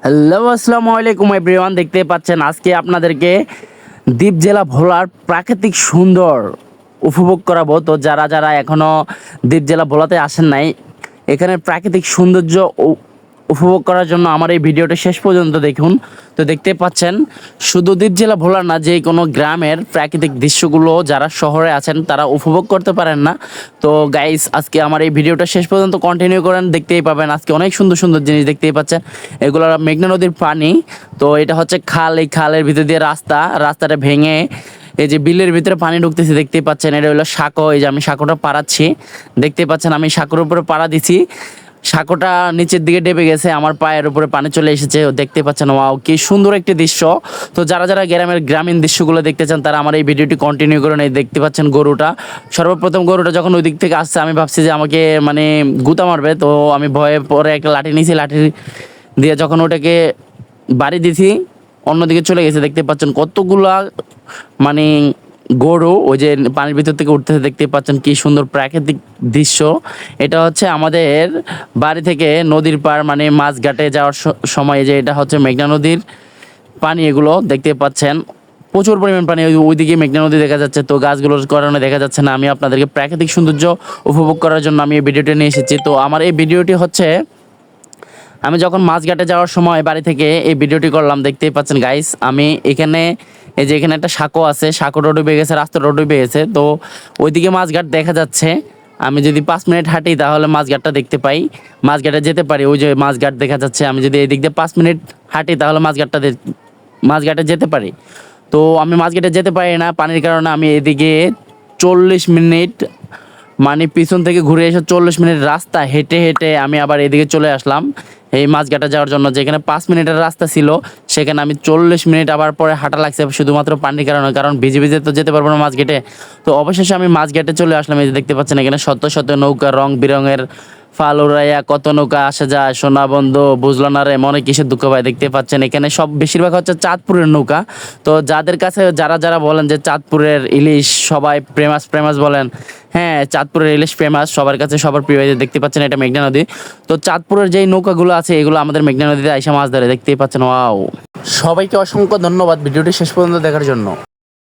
Hello, আসসালামু আলাইকুম everyone. দেখতে পাচ্ছেন আজকে আপনাদেরকে দ্বীপ জেলা ভোলার প্রাকৃতিক সুন্দর উপভোগ করাবো। তো যারা যারা এখনও দ্বীপ জেলা ভোলাতে আসেন নাই, এখানে প্রাকৃতিক সৌন্দর্য উপভোগ করার জন্য আমার এই ভিডিওটা শেষ পর্যন্ত দেখুন। তো দেখতে পাচ্ছেন শুধু দ্বীপ জেলা ভোলার না, যে কোনো গ্রামের প্রাকৃতিক দৃশ্যগুলো যারা শহরে আছেন তারা উপভোগ করতে পারেন না। তো গাইস, আজকে আমার এই ভিডিওটা শেষ পর্যন্ত কন্টিনিউ করেন, দেখতেই পাবেন আজকে অনেক সুন্দর সুন্দর জিনিস দেখতেই পাচ্ছেন। এগুলো মেঘনা নদীর পানি। তো এটা হচ্ছে খাল, এই খালের ভিতর দিয়ে রাস্তাটা ভেঙে এই যে বিলের ভিতরে পানি ঢুকতেছে দেখতেই পাচ্ছেন। এটা হলো সাঁকো, এই যে আমি সাঁকোটা পাড়াচ্ছি, দেখতেই পাচ্ছেন আমি সাঁকোর উপরে পাড়া দিছি। সাঁকোটা নিচের দিকে ডেবে গেছে, আমার পায়ের উপরে পানি চলে এসেছে, দেখতে পাচ্ছেন। ওয়াও, কি সুন্দর একটি দৃশ্য। তো যারা যারা গ্রামীণ দৃশ্যগুলো দেখতে চান তারা আমার এই ভিডিওটি কন্টিনিউ করুন। এই দেখতে পাচ্ছেন গরুটা, সর্বপ্রথম গরুটা যখন ওই দিক থেকে আসছে আমি ভাবছি যে আমাকে মানে গুতা মারবে। তো আমি ভয়ে পরে একটা লাঠি নিয়েছি, লাঠি দিয়ে যখন ওটাকে বাড়ি দিছি অন্যদিকে চলে গেছে। দেখতে পাচ্ছেন কতগুলা মানে গরু ওই যে পানির ভিতর থেকে উঠতেছে, দেখতে পাচ্ছেন কি সুন্দর প্রাকৃতিক দৃশ্য। এটা হচ্ছে আমাদের বাড়ি থেকে নদীর পার মানে মাছ ঘাটে যাওয়ার সময়, যে এটা হচ্ছে মেঘনা নদীর পানি। এগুলো দেখতে পাচ্ছেন প্রচুর পরিমাণ পানি, ওইদিকে মেঘনা নদী দেখা যাচ্ছে। তো গাছগুলোর কারণে দেখা যাচ্ছে না। আমি আপনাদেরকে প্রাকৃতিক সৌন্দর্য উপভোগ করার জন্য আমি এই ভিডিওটি নিয়ে এসেছি। তো আমার এই ভিডিওটি হচ্ছে আমি যখন মাছ ঘাটে যাওয়ার সময় বাড়ি থেকে এই ভিডিওটি করলাম। দেখতেই পাচ্ছেন গাইস, আমি এখানে এই যে এখানে একটা সাঁকো আছে, সাঁকোটা ডুবে গেছে, রাস্তাটা ডুবে গেছে। তো ওইদিকে মাছঘাট দেখা যাচ্ছে। আমি যদি 5 মিনিট হাঁটি তাহলে মাছঘাটটা দেখতে পাই, মাছঘাটে যেতে পারি। ওই যে মাছঘাট দেখা যাচ্ছে, আমি যদি এই দিক দিয়ে 5 মিনিট হাঁটি তাহলে মাছঘাটে যেতে পারি। তো আমি মাছঘাটে যেতে পারি না পানির কারণে। আমি এদিকে 40 মিনিট মানে পিছন থেকে ঘুরে এসে 40 মিনিট রাস্তা হেঁটে হেঁটে আমি আবার এদিকে চলে আসলাম এই মাছঘাটা যাওয়ার জন্য। যেখানে 5 মিনিটের রাস্তা ছিল সেখানে আমি 40 মিনিট আবার পরে হাঁটা লাগছে শুধুমাত্র পানির কারণে, কারণ ভিজে ভিজে তো যেতে পারবো না মাছঘাটে। তো অবশেষে আমি মাছঘাটে চলে আসলাম। এই যে দেখতে পাচ্ছেন এখানে শত শত নৌকা, রং বেরঙের ফাল উড়াইয়া কত নৌকা আসে যায়। সোনা বন্ধু বুঝলো না রে মনে কিসের দুঃখ পায়। দেখতে পাচ্ছেন এখানে সব বেশিরভাগ হচ্ছে চাঁদপুরের নৌকা। তো যাদের কাছে যারা যারা বলেন যে চাঁদপুরের ইলিশ সবাই ফেমাস ফেমাস বলেন, হ্যাঁ চাঁদপুরের ইলিশ ফেমাস, সবার কাছে সবার প্রিয়। দেখতে পাচ্ছেন এটা মেঘনা নদী। তো চাঁদপুরের যেই নৌকাগুলো আছে এগুলো আমাদের মেঘনা নদীতে আইসা মাছ ধরে, দেখতেই পাচ্ছেন। ওয়াও, সবাইকে অসংখ্য ধন্যবাদ ভিডিওটি শেষ পর্যন্ত দেখার জন্য।